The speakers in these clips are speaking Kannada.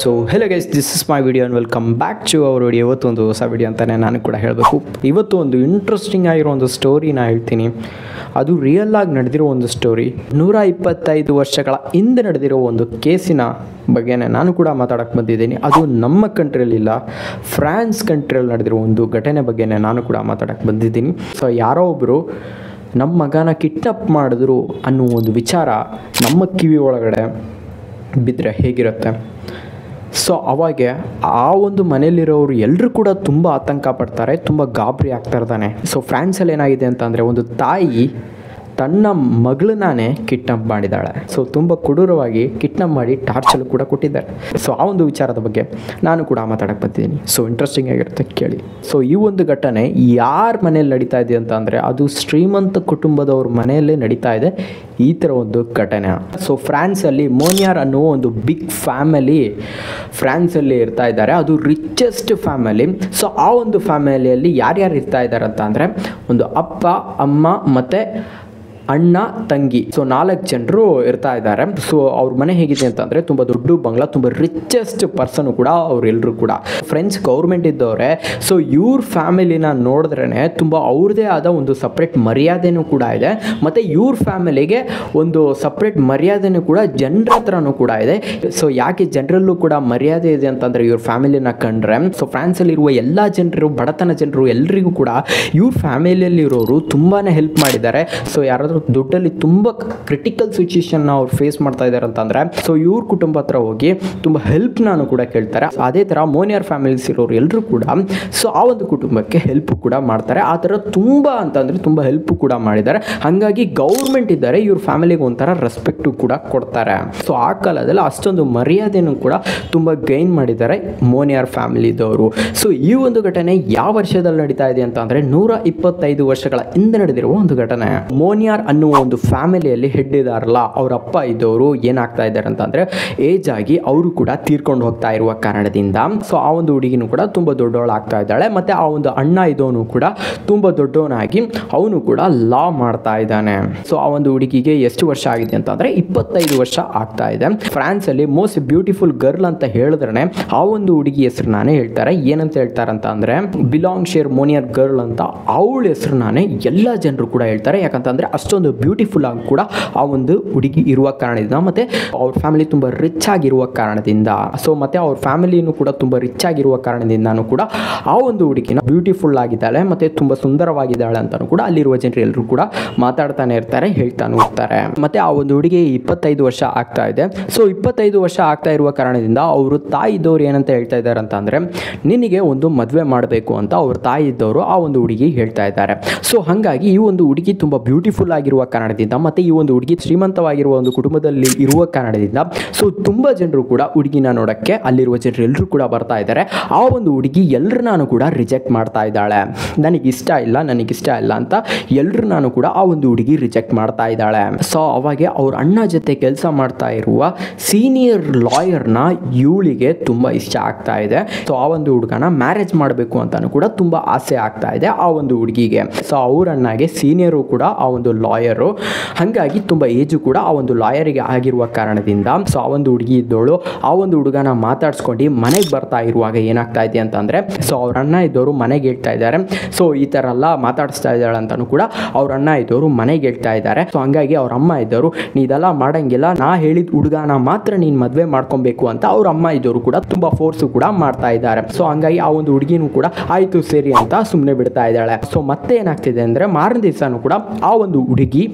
So hello guys, this is my video and welcome back to our video. ಇವತ್ತೊಂದು ಹೊಸ ವಿಡಿಯೋ ಅಂತಲೇ ನಾನು ಕೂಡ ಹೇಳಬೇಕು. ಇವತ್ತು ಒಂದು ಇಂಟ್ರೆಸ್ಟಿಂಗ್ ಆಗಿರೋ ಒಂದು ಸ್ಟೋರಿನ ಹೇಳ್ತೀನಿ. ಅದು ರಿಯಲ್ ಆಗಿ ನಡೆದಿರೋ ಒಂದು ಸ್ಟೋರಿ. 125 ವರ್ಷಗಳ ಹಿಂದೆ ನಡೆದಿರೋ ಒಂದು ಕೇಸಿನ ಬಗ್ಗೆನೇ ನಾನು ಕೂಡ ಮಾತಾಡೋಕ್ಕೆ ಬಂದಿದ್ದೀನಿ. ಅದು ನಮ್ಮ ಕಂಟ್ರಿಯಲ್ಲಿಲ್ಲ, ಫ್ರಾನ್ಸ್ ಕಂಟ್ರಿಯಲ್ಲಿ ನಡೆದಿರೋ ಒಂದು ಘಟನೆ ಬಗ್ಗೆನೇ ನಾನು ಕೂಡ ಮಾತಾಡೋಕ್ಕೆ ಬಂದಿದ್ದೀನಿ. ಸೊ ಯಾರೋ ಒಬ್ಬರು ನಮ್ಮ ಮಗನ ಕಿಡ್ನಾಪ್ ಮಾಡಿದ್ರು ಅನ್ನೋ ಒಂದು ವಿಚಾರ ನಮ್ಮ ಕಿವಿ ಒಳಗಡೆ ಬಿದ್ದರೆ ಹೇಗಿರುತ್ತೆ. ಸೊ ಅವಾಗೆ ಆ ಒಂದು ಮನೇಲಿರೋರು ಎಲ್ಲರೂ ಕೂಡ ತುಂಬ ಆತಂಕ ಪಡ್ತಾರೆ, ತುಂಬ ಗಾಬರಿ ಆಗ್ತಾ ಇರ್ತಾನೆ. ಸೊ ಫ್ರಾನ್ಸಲ್ಲಿ ಏನಾಗಿದೆ ಅಂತಂದರೆ, ಒಂದು ತಾಯಿ ತನ್ನ ಮಗಳನ್ನೇ ಕಿಡ್ನಾಪ್ ಮಾಡಿದ್ದಾಳೆ. ಸೊ ತುಂಬ ಕೊಡೂರವಾಗಿ ಕಿಡ್ನಾಪ್ ಮಾಡಿ ಟಾರ್ಚರು ಕೂಡ ಕೊಟ್ಟಿದ್ದಾರೆ. ಸೊ ಆ ಒಂದು ವಿಚಾರದ ಬಗ್ಗೆ ನಾನು ಕೂಡ ಮಾತಾಡಕ್ಕೆ ಬರ್ತಿದ್ದೀನಿ. ಸೊ ಇಂಟ್ರೆಸ್ಟಿಂಗ್ ಆಗಿರುತ್ತೆ, ಕೇಳಿ. ಸೊ ಈ ಒಂದು ಘಟನೆ ಯಾರ ಮನೇಲಿ ನಡೀತಾ ಇದೆ ಅಂತ ಅಂದರೆ, ಅದು ಶ್ರೀಮಂತ ಕುಟುಂಬದವ್ರ ಮನೆಯಲ್ಲೇ ನಡೀತಾ ಇದೆ ಈ ಥರ ಒಂದು ಘಟನೆ. ಸೊ ಫ್ರಾನ್ಸಲ್ಲಿ ಮೋನಿಯಾರ್ ಅನ್ನೋ ಒಂದು ಬಿಗ್ ಫ್ಯಾಮಿಲಿ ಫ್ರಾನ್ಸಲ್ಲಿ ಇರ್ತಾ ಇದ್ದಾರೆ. ಅದು ರಿಚೆಸ್ಟ್ ಫ್ಯಾಮಿಲಿ. ಸೊ ಆ ಒಂದು ಫ್ಯಾಮಿಲಿಯಲ್ಲಿ ಯಾರ್ಯಾರು ಇರ್ತಾ ಇದ್ದಾರೆ ಅಂತ ಅಂದರೆ, ಒಂದು ಅಪ್ಪ, ಅಮ್ಮ ಮತ್ತು ಅಣ್ಣ, ತಂಗಿ. ಸೊ 4 ಜನರು ಇರ್ತಾ ಇದ್ದಾರೆ. ಸೊ ಅವ್ರ ಮನೆ ಹೇಗಿದೆ ಅಂತಂದರೆ, ತುಂಬ ದೊಡ್ಡ ಬಂಗ್ಲಾ, ತುಂಬ ರಿಚೆಸ್ಟ್ ಪರ್ಸನ್ ಕೂಡ ಅವರೆಲ್ಲರೂ ಕೂಡ ಫ್ರೆಂಚ್ ಗೌರ್ಮೆಂಟ್ ಇದ್ದವ್ರೆ. ಸೊ ಇವ್ರ ಫ್ಯಾಮಿಲಿನ ನೋಡಿದ್ರೇ ತುಂಬ ಅವ್ರದ್ದೇ ಆದ ಒಂದು ಸಪ್ರೇಟ್ ಮರ್ಯಾದೆನೂ ಕೂಡ ಇದೆ. ಮತ್ತು ಇವ್ರ ಫ್ಯಾಮಿಲಿಗೆ ಒಂದು ಸಪ್ರೇಟ್ ಮರ್ಯಾದೆನೂ ಕೂಡ ಜನರ ಹತ್ರನೂ ಕೂಡ ಇದೆ. ಸೊ ಯಾಕೆ ಜನರಲ್ಲೂ ಕೂಡ ಮರ್ಯಾದೆ ಇದೆ ಅಂತಂದರೆ, ಇವ್ರ ಫ್ಯಾಮಿಲಿನ ಕಂಡ್ರೆ, ಸೊ ಫ್ರಾನ್ಸಲ್ಲಿರುವ ಎಲ್ಲ ಜನರು, ಬಡತನ ಜನರು ಎಲ್ಲರಿಗೂ ಕೂಡ ಇವ್ರ ಫ್ಯಾಮಿಲಿಯಲ್ಲಿರೋರು ತುಂಬಾ ಹೆಲ್ಪ್ ಮಾಡಿದ್ದಾರೆ. ಸೊ ಯಾರಾದರೂ ದುಡ್ಡಲ್ಲಿ ತುಂಬ ಕ್ರಿಟಿಕಲ್ ಸಿಚುಯೇಷನ್ನ ಅವ್ರು ಫೇಸ್ ಮಾಡ್ತಾ ಇದ್ದಾರೆ ಅಂತಂದರೆ, ಸೊ ಇವ್ರ ಕುಟುಂಬ ಹತ್ರ ಹೋಗಿ ತುಂಬ ಹೆಲ್ಪ್ ನಾನು ಕೂಡ ಕೇಳ್ತಾರೆ. ಅದೇ ಥರ ಮೋನಿಯಾರ್ ಫ್ಯಾಮಿಲೀಸ್ ಇರೋರು ಎಲ್ಲರೂ ಕೂಡ ಸೊ ಆ ಒಂದು ಕುಟುಂಬಕ್ಕೆ ಹೆಲ್ಪ್ ಕೂಡ ಮಾಡ್ತಾರೆ. ಆ ಥರ ತುಂಬ ಅಂತಂದರೆ ತುಂಬ ಹೆಲ್ಪ್ ಕೂಡ ಮಾಡಿದ್ದಾರೆ. ಹಾಗಾಗಿ ಗೌರ್ಮೆಂಟ್ ಇದ್ದಾರೆ, ಇವ್ರ ಫ್ಯಾಮಿಲಿಗೆ ಒಂಥರ ರೆಸ್ಪೆಕ್ಟು ಕೂಡ ಕೊಡ್ತಾರೆ. ಸೊ ಆ ಕಾಲದಲ್ಲಿ ಅಷ್ಟೊಂದು ಮರ್ಯಾದೆನೂ ಕೂಡ ತುಂಬ ಗೈನ್ ಮಾಡಿದ್ದಾರೆ ಮೋನಿಯಾರ್ ಫ್ಯಾಮಿಲಿದವರು. ಸೊ ಈ ಒಂದು ಘಟನೆ ಯಾವ ವರ್ಷದಲ್ಲಿ ನಡೀತಾ ಇದೆ ಅಂತ ಅಂದರೆ, 125 ವರ್ಷಗಳ ಹಿಂದೆ ನಡೆದಿರುವ ಒಂದು ಘಟನೆ. ಮೋನಿಯಾರ್ ಅನ್ನುವ ಒಂದು ಫ್ಯಾಮಿಲಿಯಲ್ಲಿ ಹೆಡ್ ಇದಾರಲ್ಲ, ಅವ್ರ ಅಪ್ಪ ಇದ್ದವರು ಏನಾಗ್ತಾ ಇದ್ದಾರೆ ಅಂತಂದರೆ, ಏಜ್ ಆಗಿ ಅವರು ಕೂಡ ತೀರ್ಕೊಂಡು ಹೋಗ್ತಾ ಇರುವ ಕಾರಣದಿಂದ ಸೊ ಆ ಒಂದು ಹುಡುಗಿನೂ ಕೂಡ ತುಂಬ ದೊಡ್ಡವಳಾಗ್ತಾ ಇದ್ದಾಳೆ. ಮತ್ತು ಆ ಒಂದು ಅಣ್ಣ ಇದ್ದವನು ಕೂಡ ತುಂಬ ದೊಡ್ಡವನಾಗಿ ಅವನು ಕೂಡ ಲಾ ಮಾಡ್ತಾ ಇದ್ದಾನೆ. ಸೊ ಆ ಒಂದು ಹುಡುಗಿಗೆ ಎಷ್ಟು ವರ್ಷ ಆಗಿದೆ ಅಂತಂದರೆ 25 ವರ್ಷ ಆಗ್ತಾ ಇದೆ. ಫ್ರಾನ್ಸಲ್ಲಿ ಮೋಸ್ಟ್ ಬ್ಯೂಟಿಫುಲ್ ಗರ್ಲ್ ಅಂತ ಹೇಳಿದ್ರೆ ಆ ಒಂದು ಹುಡುಗಿ ಹೆಸರು ನಾನೇ ಹೇಳ್ತಾರೆ. ಏನಂತ ಹೇಳ್ತಾರೆ ಅಂತ ಅಂದರೆ, ಬಿಲಾಂಗ್ ಶೇರ್ ಮೋನಿಯರ್ ಗರ್ಲ್ ಅಂತ ಅವಳ ಹೆಸರು ನಾನೇ ಎಲ್ಲ ಜನರು ಕೂಡ ಹೇಳ್ತಾರೆ. ಯಾಕಂತಂದರೆ ಅಷ್ಟೊಂದು ಬ್ಯೂಟಿಫುಲ್ ಆಗಿ ಕೂಡ ಆ ಒಂದು ಹುಡುಗಿ ಇರುವ ಕಾರಣದಿಂದ, ಮತ್ತು ಅವ್ರ ಫ್ಯಾಮಿಲಿ ತುಂಬ ರಿಚ್ ಆಗಿರುವ ಕಾರಣದಿಂದ, ಸೊ ಮತ್ತು ಅವ್ರ ಫ್ಯಾಮಿಲಿನೂ ಕೂಡ ತುಂಬ ರಿಚ್ ಆಗಿರುವ ಕಾರಣದಿಂದನೂ ಕೂಡ ಆ ಒಂದು ಹುಡುಗಿನ ಬ್ಯೂಟಿಫುಲ್ ಆಗಿದ್ದಾಳೆ ಮತ್ತು ತುಂಬ ಸುಂದರವಾಗಿದ್ದಾಳೆ ಅಂತಲೂ ಕೂಡ ಅಲ್ಲಿರುವ ಜನರು ಎಲ್ಲರೂ ಕೂಡ ಮಾತಾಡ್ತಾನೆ ಇರ್ತಾರೆ, ಹೇಳ್ತಾನೆ ಹೋಗ್ತಾರೆ. ಮತ್ತು ಆ ಒಂದು ಹುಡುಗಿ 25 ವರ್ಷ ಆಗ್ತಾ ಇದೆ. ಸೊ 25 ವರ್ಷ ಆಗ್ತಾ ಇರುವ ಕಾರಣದಿಂದ ಅವರು ತಾಯಿ ಇದ್ದವ್ರು ಏನಂತ ಹೇಳ್ತಾ ಇದ್ದಾರೆ ಅಂತ ಅಂದರೆ, ನಿನಗೆ ಒಂದು ಮದುವೆ ಮಾಡಬೇಕು ಅಂತ ಅವ್ರ ತಾಯಿ ಇದ್ದವರು ಆ ಒಂದು ಹುಡುಗಿ ಹೇಳ್ತಾ ಇದ್ದಾರೆ. ಸೊ ಹಾಗಾಗಿ ಈ ಒಂದು ಹುಡುಗಿ ತುಂಬ ಬ್ಯೂಟಿಫುಲ್ ಆಗಿರುವ ಕಾರಣದಿಂದ, ಮತ್ತು ಈ ಒಂದು ಹುಡುಗಿ ಶ್ರೀಮಂತವಾಗಿರುವ ಒಂದು ಕುಟುಂಬದಲ್ಲಿ ಇರುವ ಕಾರಣದಿಂದ ಸೊ ತುಂಬ ಜನರು ಕೂಡ ಹುಡುಗಿನ ನೋಡೋಕ್ಕೆ ಅಲ್ಲಿರುವ ಜನರು ಎಲ್ಲರೂ ಕೂಡ ಬರ್ತಾ ಇದ್ದಾರೆ. ಆ ಒಂದು ಹುಡುಗಿ ಎಲ್ಲರನ್ನೂ ಕೂಡ ರಿಜೆಕ್ಟ್ ಮಾಡ್ತಾ ಇದ್ದಾಳೆ. ನನಗಿಷ್ಟ ಇಲ್ಲ ಅಂತ ಎಲ್ಲರನ್ನೂ ಕೂಡ ಆ ಒಂದು ಹುಡುಗಿ ರಿಜೆಕ್ಟ್ ಮಾಡ್ತಾ ಇದ್ದಾಳೆ. ಸೊ ಅವಾಗೆ ಅವ್ರ ಅಣ್ಣ ಜೊತೆ ಕೆಲಸ ಮಾಡ್ತಾ ಇರುವ ಸೀನಿಯರ್ ಲಾಯರ್ನ ಇವಳಿಗೆ ತುಂಬ ಇಷ್ಟ ಆಗ್ತಾ ಇದೆ. ಸೊ ಆ ಒಂದು ಹುಡುಗನ ಮ್ಯಾರೇಜ್ ಮಾಡಬೇಕು ಅಂತಾನು ಕೂಡ ತುಂಬ ಆಸೆ ಆಗ್ತಾ ಇದೆ ಆ ಒಂದು ಹುಡುಗಿಗೆ. ಸೊ ಅವ್ರ ಅಣ್ಣಗೆ ಸೀನಿಯರು ಕೂಡ ಆ ಒಂದು ಲಾಯರು, ಹಾಗಾಗಿ ತುಂಬ ಏಜು ಕೂಡ ಆ ಒಂದು ಲಾಯರಿಗೆ ಆಗಿರುವ ಕಾರಣದಿಂದ ಸೊ ಆ ಒಂದು ಹುಡುಗಿ ಇದ್ದವಳು ಆ ಒಂದು ಹುಡುಗನ ಮಾತಾಡ್ಸ್ಕೊಂಡು ಮನೆಗೆ ಬರ್ತಾ ಇರುವಾಗ ಏನಾಗ್ತಾ ಇದೆ ಅಂತಂದರೆ, ಸೊ ಅವ್ರ ಅಣ್ಣ ಇದ್ದವರು ಮನೆಗೆ ಹೇಳ್ತಾ ಇದ್ದಾರೆ, ಸೊ ಈ ಥರ ಎಲ್ಲ ಮಾತಾಡಿಸ್ತಾ ಇದ್ದಾಳೆ ಅಂತಲೂ ಕೂಡ ಅವ್ರ ಅಣ್ಣ ಇದ್ದವರು ಮನೆಗೆ ಹೇಳ್ತಾ ಇದ್ದಾರೆ. ಸೊ ಹಂಗಾಗಿ ಅವ್ರ ಅಮ್ಮ ಇದ್ದವರು, ನೀ ಇದೆಲ್ಲ ಮಾಡಂಗಿಲ್ಲ, ನಾ ಹೇಳಿದ ಹುಡುಗನ ಮಾತ್ರ ನೀನು ಮದುವೆ ಮಾಡ್ಕೊಬೇಕು ಅಂತ ಅವ್ರ ಅಮ್ಮ ಇದ್ದವರು ಕೂಡ ತುಂಬ ಫೋರ್ಸು ಕೂಡ ಮಾಡ್ತಾ ಇದ್ದಾರೆ. ಸೊ ಹಂಗಾಗಿ ಆ ಒಂದು ಹುಡುಗಿನೂ ಕೂಡ ಆಯಿತು ಸರಿ ಅಂತ ಸುಮ್ಮನೆ ಬಿಡ್ತಾ ಇದ್ದಾಳೆ. ಸೊ ಮತ್ತೆ ಏನಾಗ್ತಿದೆ ಅಂದರೆ, ಮಾರನೇ ದಿವಸನೂ ಕೂಡ ಆ ಒಂದು ಹುಡುಗಿ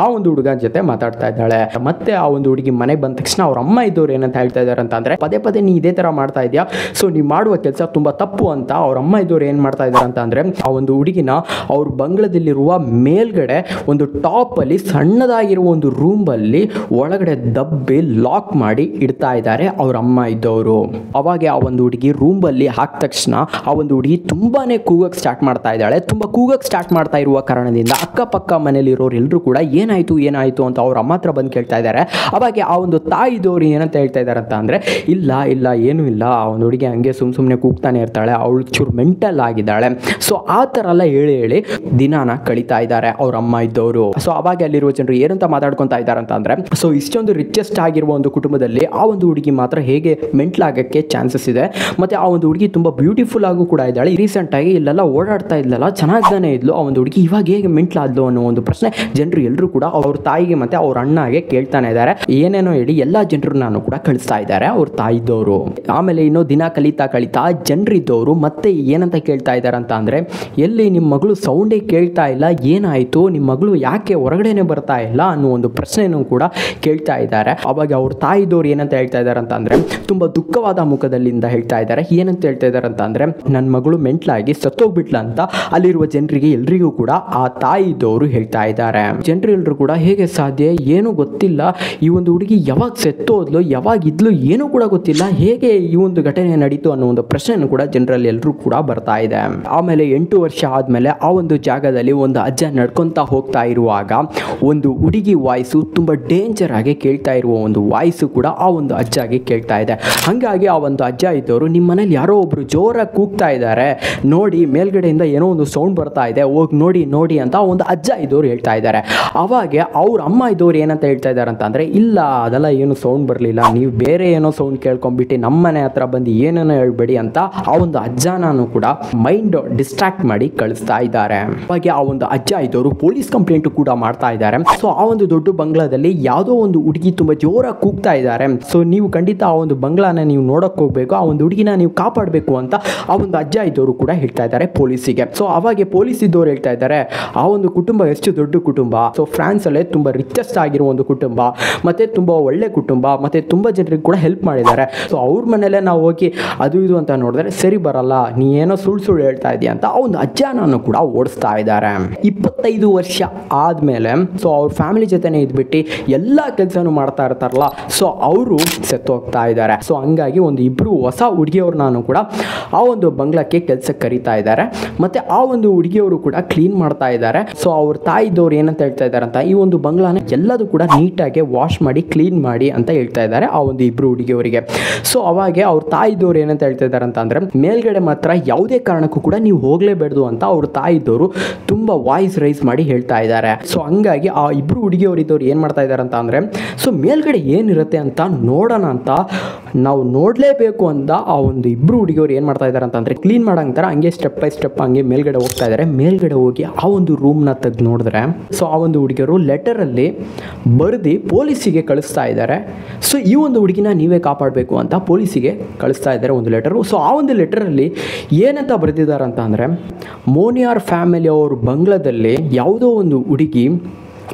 ಆ ಒಂದು ಹುಡುಗನ ಜೊತೆ ಮಾತಾಡ್ತಾ ಇದ್ದಾಳೆ. ಮತ್ತೆ ಆ ಒಂದು ಹುಡುಗಿ ಮನೆಗೆ ಬಂದ ತಕ್ಷಣ ಅವ್ರ ಅಮ್ಮ ಇದ್ದವ್ರು ಏನಂತ ಹೇಳ್ತಾ ಇದ್ದಾರೆ ಅಂತ ಅಂದರೆ, ಪದೇ ಪದೇ ನೀ ಇದೇ ಥರ ಮಾಡ್ತಾ ಇದೆಯಾ, ಸೊ ನೀವು ಮಾಡುವ ಕೆಲಸ ತುಂಬ ತಪ್ಪು ಅಂತ ಅವ್ರ ಅಮ್ಮ ಇದ್ದವ್ರು ಏನು ಮಾಡ್ತಾ ಇದ್ದಾರೆ ಅಂತ ಅಂದರೆ, ಆ ಒಂದು ಹುಡುಗಿನ ಅವ್ರ ಬಂಗ್ಲದಲ್ಲಿರುವ ಮೇಲ್ಗಡೆ ಒಂದು ಟಾಪಲ್ಲಿ ಸಣ್ಣದಾಗಿರುವ ಒಂದು ರೂಮಲ್ಲಿ ಒಳಗಡೆ ದಬ್ಬಿ ಲಾಕ್ ಮಾಡಿ ಇಡ್ತಾ ಇದ್ದಾರೆ ಅವ್ರ ಅಮ್ಮ ಇದ್ದವರು. ಅವಾಗ ಆ ಒಂದು ಹುಡುಗಿ ರೂಮಲ್ಲಿ ಹಾಕಿದ ತಕ್ಷಣ ಆ ಒಂದು ಹುಡುಗಿ ತುಂಬಾನೇ ಕೂಗಕ್ಕೆ ಸ್ಟಾರ್ಟ್ ಮಾಡ್ತಾ ಇದ್ದಾಳೆ. ತುಂಬ ಕೂಗಕ್ಕೆ ಸ್ಟಾರ್ಟ್ ಮಾಡ್ತಾ ಇರುವ ಕಾರಣದಿಂದ ಅಕ್ಕಪಕ್ಕ ಮನೆಯಲ್ಲಿರೋ ಇರೋರು ಎಲ್ಲರೂ ಕೂಡ ಏನಾಯಿತು ಅಂತ ಅವ್ರ ಅಮ್ಮ ಹತ್ರ ಬಂದು ಕೇಳ್ತಾ ಇದ್ದಾರೆ. ಅವಾಗ ಆ ಒಂದು ತಾಯಿದವರು ಏನಂತ ಹೇಳ್ತಾ ಇದ್ದಾರೆ ಅಂತ ಅಂದರೆ, ಇಲ್ಲ ಏನೂ ಇಲ್ಲ, ಆ ಒಂದು ಹುಡುಗಿ ಹಂಗೆ ಸುಮ್ಮನೆ ಕೂಗ್ತಾನೆ ಇರ್ತಾಳೆ, ಅವಳು ಚೂರು ಮೆಂಟಲ್ ಆಗಿದ್ದಾಳೆ. ಸೊ ಆ ಥರ ಎಲ್ಲ ಹೇಳಿ ದಿನಾನ ಕಳೀತಾ ಇದ್ದಾರೆ ಅವ್ರ ಅಮ್ಮ ಇದ್ದವರು. ಸೊ ಅವಾಗ ಅಲ್ಲಿರುವ ಜನರು ಏನಂತ ಮಾತಾಡ್ಕೊತಾ ಇದ್ದಾರೆ ಅಂತ ಅಂದರೆ, ಸೊ ಇಷ್ಟೊಂದು ರಿಚೆಸ್ಟ್ ಆಗಿರುವ ಒಂದು ಕುಟುಂಬದಲ್ಲಿ ಆ ಒಂದು ಹುಡುಗಿ ಮಾತ್ರ ಹೇಗೆ ಮೆಂಟಲ್ ಆಗೋಕ್ಕೆ ಚಾನ್ಸಸ್ ಇದೆ, ಮತ್ತು ಆ ಒಂದು ಹುಡುಗಿ ತುಂಬ ಬ್ಯೂಟಿಫುಲ್ ಆಗು ಕೂಡ ಇದ್ದಾಳೆ, ರೀಸೆಂಟಾಗಿ ಇಲ್ಲೆಲ್ಲ ಓಡಾಡ್ತಾ ಇದ್ಲಲ್ಲ, ಚೆನ್ನಾಗ್ತಾನೆ ಇದ್ಲು, ಆ ಒಂದು ಹುಡುಗಿ ಇವಾಗ ಹೇಗೆ ಮೆಂಟಲ್ ಆದ್ಲು ಅನ್ನೋ ಒಂದು ಪ್ರಶ್ನೆ ಜನರು ಎಲ್ಲರೂ ಕೂಡ ಅವ್ರ ತಾಯಿಗೆ ಮತ್ತು ಅವ್ರ ಅಣ್ಣಗೆ ಕೇಳ್ತಾನೆ ಇದ್ದಾರೆ. ಏನೇನೋ ಹೇಳಿ ಎಲ್ಲ ಜನರನ್ನು ಕೂಡ ಕಳಿಸ್ತಾ ಇದ್ದಾರೆ ಅವ್ರ ತಾಯಿದವರು. ಆಮೇಲೆ ಇನ್ನೂ ದಿನ ಕಳೀತಾ ಜನರಿದ್ದವರು ಮತ್ತೆ ಏನಂತ ಕೇಳ್ತಾ ಇದ್ದಾರೆ ಅಂತ ಅಂದರೆ, ಎಲ್ಲಿ ನಿಮ್ಮ ಮಗಳು ಸೌಂಡೇ ಕೇಳ್ತಾ ಇಲ್ಲ, ಏನಾಯಿತು, ನಿಮ್ಮ ಮಗಳು ಯಾಕೆ ಹೊರಗಡೆನೆ ಬರ್ತಾ ಇಲ್ಲ ಅನ್ನೋ ಒಂದು ಪ್ರಶ್ನೆನೂ ಕೂಡ ಕೇಳ್ತಾ ಇದ್ದಾರೆ. ಅವಾಗ ಅವ್ರ ತಾಯಿದವ್ರು ಏನಂತ ಹೇಳ್ತಾ ಇದ್ದಾರೆ ಅಂತ ಅಂದರೆ, ತುಂಬ ದುಃಖವಾದ ಮುಖದಲ್ಲಿಂದ ಹೇಳ್ತಾ ಇದ್ದಾರೆ. ಏನಂತ ಹೇಳ್ತಾ ಇದ್ದಾರೆ ಅಂತ ಅಂದರೆ, ನನ್ನ ಮಗಳು ಮೆಂಟ್ಲಾಗಿ ಸತ್ತೋಗ್ಬಿಟ್ಲ ಅಂತ ಅಲ್ಲಿರುವ ಜನರಿಗೆ ಎಲ್ರಿಗೂ ಕೂಡ ಆ ತಾಯಿದವರು ಹೇಳ್ತಾ ಇದ್ದಾರೆ. ಜನರು ಎಲ್ಲರೂ ಕೂಡ ಹೇಗೆ ಸಾಧ್ಯ, ಏನೂ ಗೊತ್ತಿಲ್ಲ, ಈ ಒಂದು ಹುಡುಗಿ ಯಾವಾಗ ಸತ್ತೋದ್ಲು, ಯಾವಾಗ ಇದ್ಲು, ಏನೂ ಕೂಡ ಗೊತ್ತಿಲ್ಲ, ಹೇಗೆ ಈ ಒಂದು ಘಟನೆ ನಡೀತು ಅನ್ನೋ ಒಂದು ಪ್ರಶ್ನೆಯನ್ನು ಕೂಡ ಜನರಲ್ಲಿ ಎಲ್ಲರೂ ಕೂಡ ಬರ್ತಾ ಇದೆ. ಆಮೇಲೆ 8 ವರ್ಷ ಆದಮೇಲೆ ಆ ಒಂದು ಜಾಗದಲ್ಲಿ ಒಂದು ಅಜ್ಜ ನಡ್ಕೊತಾ ಹೋಗ್ತಾ ಇರುವಾಗ ಒಂದು ಹುಡುಗಿ ವಾಯ್ಸು ತುಂಬ ಡೇಂಜರ್ ಆಗಿ ಕೇಳ್ತಾ ಇರುವ ಒಂದು ವಾಯ್ಸು ಕೂಡ ಆ ಒಂದು ಅಜ್ಜಗೆ ಕೇಳ್ತಾ ಇದೆ. ಹಾಗಾಗಿ ಆ ಒಂದು ಅಜ್ಜ ಇದ್ದವರು, ನಿಮ್ಮ ಮನೇಲಿ ಯಾರೋ ಒಬ್ರು ಜೋರಾಗಿ ಕೂಗ್ತಾ ಇದ್ದಾರೆ ನೋಡಿ, ಮೇಲ್ಗಡೆಯಿಂದ ಏನೋ ಒಂದು ಸೌಂಡ್ ಬರ್ತಾ ಇದೆ, ಹೋಗಿ ನೋಡಿ ಅಂತ ಒಂದು ಅಜ್ಜ ಇದ್ದವ್ರು ಹೇಳ್ತಾ ಇದ್ದಾರೆ. ಅವಾಗ ಅವ್ರ ಅಮ್ಮ ಇದ್ದವ್ರು ಏನಂತ ಹೇಳ್ತಾ ಇದ್ದಾರೆ ಅಂತ ಅಂದರೆ, ಇಲ್ಲ ಅದೆಲ್ಲ ಏನು ಸೌಂಡ್ ಬರಲಿಲ್ಲ, ನೀವು ಬೇರೆ ಏನೋ ಸೌಂಡ್ ಕೇಳ್ಕೊಂಡ್ಬಿಟ್ಟು ನಮ್ಮ ಮನೆ ಹತ್ರ ಬಂದು ಏನೇನೋ ಹೇಳ್ಬೇಡಿ ಅಂತ ಆ ಒಂದು ಅಜ್ಜನೂ ಕೂಡ ಮೈಂಡ್ ಡಿಸ್ಟ್ರಾಕ್ಟ್ ಮಾಡಿ ಕಳಿಸ್ತಾ ಇದ್ದಾರೆ. ಅವಾಗ ಆ ಒಂದು ಅಜ್ಜ ಇದ್ದವರು ಪೊಲೀಸ್ ಕಂಪ್ಲೇಂಟ್ ಕೂಡ ಮಾಡ್ತಾ ಇದ್ದಾರೆ. ಸೊ ಆ ಒಂದು ದೊಡ್ಡ ಬಂಗ್ಲಾದಲ್ಲಿ ಯಾವುದೋ ಒಂದು ಹುಡುಗಿ ತುಂಬ ಜೋರಾಗಿ ಕೂಗ್ತಾ ಇದ್ದಾರೆ, ಸೊ ನೀವು ಖಂಡಿತ ಆ ಒಂದು ಬಂಗ್ಲಾನ ನೀವು ನೋಡೋಕೆ ಹೋಗಬೇಕು, ಆ ಒಂದು ಹುಡುಗಿನ ನೀವು ಕಾಪಾಡಬೇಕು ಅಂತ ಆ ಒಂದು ಅಜ್ಜ ಇದ್ದವರು ಕೂಡ ಹೇಳ್ತಾ ಇದ್ದಾರೆ ಪೊಲೀಸಿಗೆ. ಸೊ ಅವಾಗ ಪೊಲೀಸ್ ಇದ್ದವರು ಹೇಳ್ತಾ ಇದ್ದಾರೆ, ಆ ಒಂದು ಕುಟುಂಬ ಎಷ್ಟು ದೊಡ್ಡ ಕುಟುಂಬ, ಸೊ ಫ್ರಾನ್ಸಲ್ಲೇ ತುಂಬ ರಿಚೆಸ್ಟ್ ಆಗಿರೋ ಒಂದು ಕುಟುಂಬ, ಮತ್ತು ತುಂಬ ಒಳ್ಳೆ ಕುಟುಂಬ, ಮತ್ತು ತುಂಬ ಜನರಿಗೆ ಕೂಡ ಹೆಲ್ಪ್ ಮಾಡಿದ್ದಾರೆ. ಸೊ ಅವ್ರ ಮನೇಲೆ ನಾವು ಹೋಗಿ ಅದು ಇದು ಅಂತ ನೋಡಿದ್ರೆ ಸರಿ ಬರಲ್ಲ, ನೀ ಏನೋ ಸುಳ್ಳು ಹೇಳ್ತಾ ಇದೆಯಾ ಅಂತ ಆ ಒಂದು ಅಜ್ಜನೂ ಕೂಡ ಓಡಿಸ್ತಾ ಇದ್ದಾರೆ. 25 ವರ್ಷ ಆದಮೇಲೆ ಸೊ ಅವ್ರ ಫ್ಯಾಮಿಲಿ ಜೊತೆನೇ ಇದ್ಬಿಟ್ಟು ಎಲ್ಲ ಕೆಲಸನೂ ಮಾಡ್ತಾ ಇರ್ತಾರಲ್ಲ, ಸೊ ಅವರು ಸತ್ತು ಹೋಗ್ತಾ ಇದ್ದಾರೆ. ಸೊ ಹಂಗಾಗಿ ಒಂದು ಇಬ್ಬರು ಹೊಸ ಹುಡುಗಿಯವ್ರನ್ನೂ ಕೂಡ ಆ ಒಂದು ಬಂಗ್ಲಕ್ಕೆ ಕೆಲಸಕ್ಕೆ ಕರೀತಾ ಇದ್ದಾರೆ, ಮತ್ತು ಆ ಒಂದು ಹುಡುಗಿಯವರು ಕೂಡ ಕ್ಲೀನ್ ಮಾಡ್ತಾ ಇದ್ದಾರೆ. ಸೊ ಅವ್ರ ತಾಯಿದವ್ರು ಏನಂತ ಹೇಳ್ತಾ ಇದ್ದಾರೆ ಅಂತ, ಈ ಒಂದು ಬಂಗ್ಲಾನ ಎಲ್ಲದೂ ಕೂಡ ನೀಟಾಗಿ ವಾಶ್ ಮಾಡಿ ಕ್ಲೀನ್ ಮಾಡಿ ಅಂತ ಹೇಳ್ತಾ ಇದ್ದಾರೆ ಆ ಒಂದು ಇಬ್ಬರು ಹುಡುಗಿಯವರಿಗೆ. ಸೊ ಅವಾಗ ಅವ್ರ ತಾಯಿದವ್ರು ಏನಂತ ಹೇಳ್ತಾ ಇದ್ದಾರೆ ಅಂತ ಅಂದರೆ, ಮೇಲ್ಗಡೆ ಮಾತ್ರ ಯಾವುದೇ ಕಾರಣಕ್ಕೂ ಕೂಡ ನೀವು ಹೋಗಲೇಬೇಡ್ದು ಅಂತ ಅವ್ರ ತಾಯಿದವರು ತುಂಬ ವಾಯ್ಸ್ ರೈಸ್ ಮಾಡಿ ಹೇಳ್ತಾ ಇದ್ದಾರೆ. ಸೊ ಹಂಗಾಗಿ ಆ ಇಬ್ಬರು ಹುಡುಗಿಯವರಿದ್ದವ್ರು ಏನು ಮಾಡ್ತಾ ಇದ್ದಾರೆ ಅಂತ ಅಂದರೆ, ಸೊ ಮೇಲ್ಗಡೆ ಏನಿರುತ್ತೆ ಅಂತ ನೋಡೋಣ ಅಂತ ನಾವು ನೋಡಲೇಬೇಕು ಅಂತ ಆ ಒಂದು ಇಬ್ಬರು ಹುಡುಗಿಯವರು ಏನು ಮಾಡ್ತಾ ಇದ್ದಾರೆ ಅಂತಂದರೆ, ಕ್ಲೀನ್ ಮಾಡೋಂಥರ ಹಂಗೆ ಸ್ಟೆಪ್ ಬೈ ಸ್ಟೆಪ್ ಹಂಗೆ ಮೇಲ್ಗಡೆ ಹೋಗ್ತಾ ಇದ್ದಾರೆ. ಮೇಲ್ಗಡೆ ಹೋಗಿ ಆ ಒಂದು ರೂಮ್ನ ತೆಗೆದು ನೋಡಿದ್ರೆ, ಸೊ ಆ ಒಂದು ಹುಡುಗಿಯರು ಲೆಟರಲ್ಲಿ ಬರೆದು ಪೊಲೀಸಿಗೆ ಕಳಿಸ್ತಾ ಇದ್ದಾರೆ. ಸೊ ಈ ಒಂದು ಹುಡುಗಿನ ನೀವೇ ಕಾಪಾಡಬೇಕು ಅಂತ ಪೊಲೀಸಿಗೆ ಕಳಿಸ್ತಾ ಇದ್ದಾರೆ ಒಂದು ಲೆಟರು. ಸೊ ಆ ಒಂದು ಲೆಟರಲ್ಲಿ ಏನಂತ ಬರೆದಿದ್ದಾರೆ ಅಂತ ಅಂದರೆ, ಮೋನಿಯಾರ್ ಫ್ಯಾಮಿಲಿ ಅವ್ರ ಬಂಗ್ಲಾದಲ್ಲಿ ಯಾವುದೋ ಒಂದು ಹುಡುಗಿ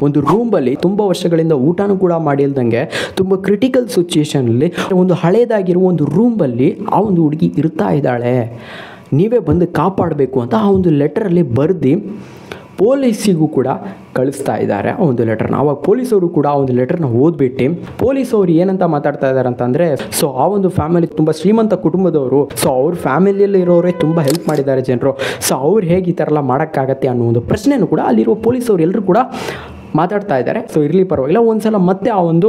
ಒಂದು ರೂಮಲ್ಲಿ ತುಂಬ ವರ್ಷಗಳಿಂದ ಊಟನೂ ಕೂಡ ಮಾಡಿಲ್ದಂಗೆ ತುಂಬ ಕ್ರಿಟಿಕಲ್ ಸಿಚುಯೇಷನಲ್ಲಿ ಒಂದು ಹಳೇದಾಗಿರುವ ಒಂದು ರೂಮಲ್ಲಿ ಆ ಒಂದು ಹುಡುಗಿ ಇರ್ತಾ ಇದ್ದಾಳೆ, ನೀವೇ ಬಂದು ಕಾಪಾಡಬೇಕು ಅಂತ ಆ ಒಂದು ಲೆಟರಲ್ಲಿ ಬರೆದು ಪೊಲೀಸಿಗೂ ಕೂಡ ಕಳಿಸ್ತಾ ಇದ್ದಾರೆ ಆ ಒಂದು ಲೆಟರ್ನ. ಆವಾಗ ಪೊಲೀಸವರು ಕೂಡ ಆ ಒಂದು ಲೆಟರ್ನ ಓದ್ಬಿಟ್ಟು ಪೊಲೀಸವರು ಏನಂತ ಮಾತಾಡ್ತಾ ಇದ್ದಾರೆ ಅಂತಂದರೆ, ಸೊ ಆ ಒಂದು ಫ್ಯಾಮಿಲಿ ತುಂಬ ಶ್ರೀಮಂತ ಕುಟುಂಬದವರು, ಸೊ ಅವ್ರ ಫ್ಯಾಮಿಲಿಯಲ್ಲಿ ಇರೋರೇ ತುಂಬ ಹೆಲ್ಪ್ ಮಾಡಿದ್ದಾರೆ ಜನರು, ಸೊ ಅವ್ರು ಹೇಗೆ ಈ ಥರ ಎಲ್ಲ ಮಾಡೋಕ್ಕಾಗತ್ತೆ ಅನ್ನೋ ಒಂದು ಪ್ರಶ್ನೆನೂ ಕೂಡ ಅಲ್ಲಿರೋ ಪೊಲೀಸವರು ಎಲ್ಲರೂ ಕೂಡ ಮಾತಾಡ್ತಾ ಇದ್ದಾರೆ. ಸೊ ಇರಲಿ ಪರವಾಗಿಲ್ಲ, ಒಂದ್ಸಲ ಮತ್ತೆ ಆ ಒಂದು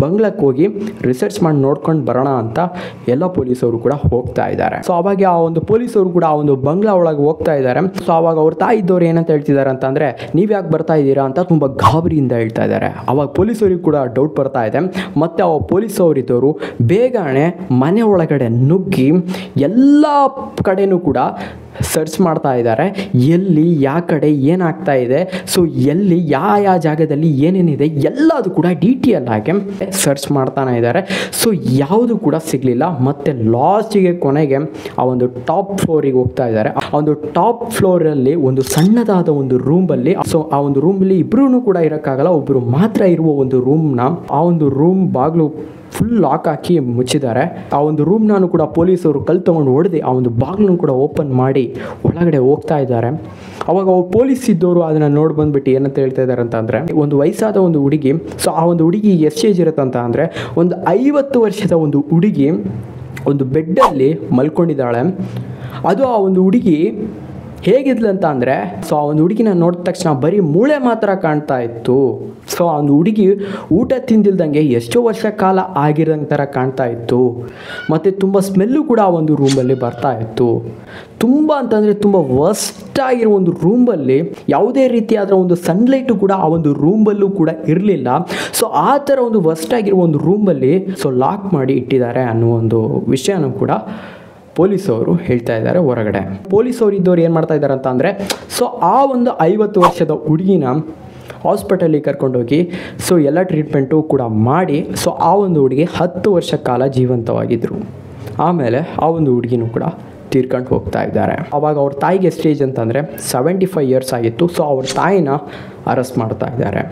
ಬಂಗ್ಲಕ್ಕೆ ಹೋಗಿ ರಿಸರ್ಚ್ ಮಾಡಿ ನೋಡ್ಕೊಂಡು ಬರೋಣ ಅಂತ ಎಲ್ಲ ಪೊಲೀಸವರು ಕೂಡ ಹೋಗ್ತಾ ಇದ್ದಾರೆ. ಸೊ ಅವಾಗ ಆ ಒಂದು ಪೊಲೀಸವರು ಕೂಡ ಆ ಒಂದು ಬಂಗ್ಲಾ ಒಳಗೆ ಹೋಗ್ತಾ ಇದ್ದಾರೆ. ಸೊ ಅವಾಗ ಅವ್ರ ತಾಯಿ ಇದ್ದವ್ರು ಏನಂತ ಹೇಳ್ತಿದ್ದಾರೆ ಅಂತಂದರೆ, ನೀವು ಯಾಕೆ ಬರ್ತಾ ಇದ್ದೀರಾ ಅಂತ ತುಂಬ ಗಾಬರಿಯಿಂದ ಹೇಳ್ತಾ ಇದ್ದಾರೆ. ಅವಾಗ ಪೊಲೀಸರಿಗೆ ಕೂಡ ಡೌಟ್ ಬರ್ತಾ ಇದೆ. ಮತ್ತು ಆ ಪೊಲೀಸವರಿದ್ದವರು ಬೇಗನೆ ಮನೆ ಒಳಗಡೆ ನುಗ್ಗಿ ಎಲ್ಲ ಕಡೆನೂ ಕೂಡ ಸರ್ಚ್ ಮಾಡ್ತಾ ಇದ್ದಾರೆ, ಎಲ್ಲಿ ಯಾವ ಕಡೆ ಏನಾಗ್ತಾ ಇದೆ, ಸೊ ಎಲ್ಲಿ ಯಾವ ಜಾಗದಲ್ಲಿ ಏನೇನಿದೆ ಎಲ್ಲದು ಕೂಡ ಡೀಟೇಲ್ ಆಗಿ ಸರ್ಚ್ ಮಾಡ್ತಾನೆ ಇದ್ದಾರೆ. ಸೊ ಯಾವುದು ಕೂಡ ಸಿಗಲಿಲ್ಲ. ಮತ್ತು ಲಾಸ್ಟಿಗೆ ಕೊನೆಗೆ ಆ ಒಂದು ಟಾಪ್ ಫ್ಲೋರಿಗೆ ಹೋಗ್ತಾ ಇದ್ದಾರೆ. ಆ ಒಂದು ಟಾಪ್ ಫ್ಲೋರಲ್ಲಿ ಒಂದು ಸಣ್ಣದಾದ ಒಂದು ರೂಮಲ್ಲಿ, ಸೊ ಆ ಒಂದು ರೂಮಲ್ಲಿ ಇಬ್ಬರೂ ಕೂಡ ಇರೋಕ್ಕಾಗಲ್ಲ, ಒಬ್ಬರು ಮಾತ್ರ ಇರುವ ಒಂದು ರೂಮ್ನ ಆ ಒಂದು ರೂಮ್ ಬಾಗಿಲು ಫುಲ್ ಲಾಕ್ ಹಾಕಿ ಮುಚ್ಚಿದ್ದಾರೆ. ಆ ಒಂದು ರೂಮ್ನೂ ಕೂಡ ಪೊಲೀಸವರು ಕಲ್ಲು ತೊಗೊಂಡು ಹೊಡೆದು ಆ ಒಂದು ಬಾಗಿಲನ್ನು ಕೂಡ ಓಪನ್ ಮಾಡಿ ಒಳಗಡೆ ಹೋಗ್ತಾ ಇದ್ದಾರೆ. ಅವಾಗ ಅವ್ರು ಪೊಲೀಸ್ ಇದ್ದವರು ಅದನ್ನು ನೋಡಿ ಬಂದುಬಿಟ್ಟು ಏನಂತ ಹೇಳ್ತಾ ಇದ್ದಾರೆ ಅಂತಂದರೆ, ಒಂದು ವಯಸ್ಸಾದ ಒಂದು ಹುಡುಗಿ, ಸೊ ಆ ಒಂದು ಹುಡುಗಿ ಎಷ್ಟು ಏಜ್ ಇರುತ್ತೆ ಅಂತ ಅಂದರೆ, ಒಂದು 50 ವರ್ಷದ ಒಂದು ಹುಡುಗಿ ಒಂದು ಬೆಡ್ಡಲ್ಲಿ ಮಲ್ಕೊಂಡಿದ್ದಾಳೆ. ಅದು ಆ ಒಂದು ಹುಡುಗಿ ಹೇಗಿದ್ಲು ಅಂತ ಅಂದರೆ, ಸೊ ಆ ಒಂದು ಹುಡುಗಿನ ನೋಡಿದ ತಕ್ಷಣ ಬರೀ ಮೂಳೆ ಮಾತ್ರ ಕಾಣ್ತಾ ಇತ್ತು. ಸೊ ಆ ಒಂದು ಹುಡುಗಿ ಊಟ ತಿಂದಿಲ್ದಂಗೆ ಎಷ್ಟೋ ವರ್ಷ ಕಾಲ ಆಗಿರೋಂಗೆ ಥರ ಕಾಣ್ತಾ ಇತ್ತು. ಮತ್ತು ತುಂಬ ಸ್ಮೆಲ್ಲು ಕೂಡ ಆ ಒಂದು ರೂಮಲ್ಲಿ ಬರ್ತಾ ಇತ್ತು. ತುಂಬ ಅಂತಂದರೆ ತುಂಬ ವರ್ಸ್ಟ್ ಆಗಿರೋ ಒಂದು ರೂಮಲ್ಲಿ ಯಾವುದೇ ರೀತಿಯಾದ ಒಂದು ಸನ್ಲೈಟು ಕೂಡ ಆ ಒಂದು ರೂಮಲ್ಲೂ ಕೂಡ ಇರಲಿಲ್ಲ. ಸೊ ಆ ಥರ ಒಂದು ವರ್ಸ್ಟ್ ಆಗಿರೋ ಒಂದು ರೂಮಲ್ಲಿ ಸೊ ಲಾಕ್ ಮಾಡಿ ಇಟ್ಟಿದ್ದಾರೆ ಅನ್ನೋ ಒಂದು ವಿಷಯನೂ ಕೂಡ ಪೊಲೀಸವರು ಹೇಳ್ತಾ ಇದ್ದಾರೆ ಹೊರಗಡೆ. ಪೊಲೀಸವರು ಇದ್ದವ್ರು ಏನು ಮಾಡ್ತಾ ಇದ್ದಾರೆ ಅಂತ ಅಂದರೆ, ಸೊ ಆ ಒಂದು 50 ವರ್ಷದ ಹುಡುಗಿನ ಹಾಸ್ಪಿಟಲಿಗೆ ಕರ್ಕೊಂಡೋಗಿ ಸೊ ಎಲ್ಲ ಟ್ರೀಟ್ಮೆಂಟು ಕೂಡ ಮಾಡಿ ಸೊ ಆ ಒಂದು ಹುಡುಗಿ 10 ವರ್ಷ ಕಾಲ ಜೀವಂತವಾಗಿದ್ದರು. ಆಮೇಲೆ ಆ ಒಂದು ಹುಡುಗಿನೂ ಕೂಡ ತೀರ್ಕೊಂಡು ಹೋಗ್ತಾ ಇದ್ದಾರೆ. ಆವಾಗ ಅವ್ರ ತಾಯಿಗೆ ಸ್ಟೇಜ್ ಅಂತಂದರೆ 75 ಇಯರ್ಸ್ ಆಗಿತ್ತು. ಸೊ ಅವ್ರ ತಾಯಿನ ಅರೆಸ್ಟ್ ಮಾಡ್ತಾ ಇದ್ದಾರೆ.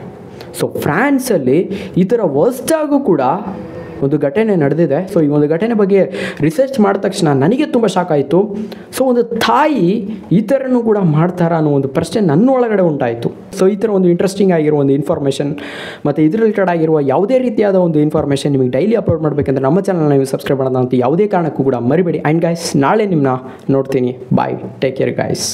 ಸೊ ಫ್ರಾನ್ಸಲ್ಲಿ ಈ ಥರ ವರ್ಸ್ಟಾಗೂ ಕೂಡ ಒಂದು ಘಟನೆ ನಡೆದಿದೆ. ಸೊ ಈ ಒಂದು ಘಟನೆ ಬಗ್ಗೆ ರಿಸರ್ಚ್ ಮಾಡಿದ ತಕ್ಷಣ ನನಗೆ ತುಂಬ ಶಾಕ್ ಆಯಿತು. ಸೊ ಒಂದು ತಾಯಿ ಈ ಥರನೂ ಕೂಡ ಮಾಡ್ತಾರಾ ಅನ್ನೋ ಒಂದು ಪ್ರಶ್ನೆ ನನ್ನ ಒಳಗಡೆ ಉಂಟಾಯಿತು. ಸೊ ಈ ಥರ ಒಂದು ಇಂಟ್ರೆಸ್ಟಿಂಗ್ ಆಗಿರೋ ಒಂದು ಇನ್ಫಾರ್ಮೇಷನ್ ಮತ್ತು ಇದ್ರ ರಿಲೇಟೆಡ್ ಆಗಿರುವ ಯಾವುದೇ ರೀತಿಯಾದ ಒಂದು ಇನ್ಫಾರ್ಮೇಷನ್ ನಿಮಗೆ ಡೈಲಿ ಅಪ್ಲೋಡ್ ಮಾಡಬೇಕಂದ್ರೆ ನಮ್ಮ ಚಾನಲ್ನ ನೀವು ಸಬ್ಸ್ಕ್ರೈಬ್ ಮಾಡೋಣ ಅಂತ ಯಾವುದೇ ಕಾರಣಕ್ಕೂ ಕೂಡ ಮರಿಬೇಡಿ. ಆ್ಯಂಡ್ ಗೈಸ್, ನಾಳೆ ನಿಮ್ಮನ್ನ ನೋಡ್ತೀನಿ. ಬಾಯ್, ಟೇಕ್ ಕೇರ್ ಗೈಸ್.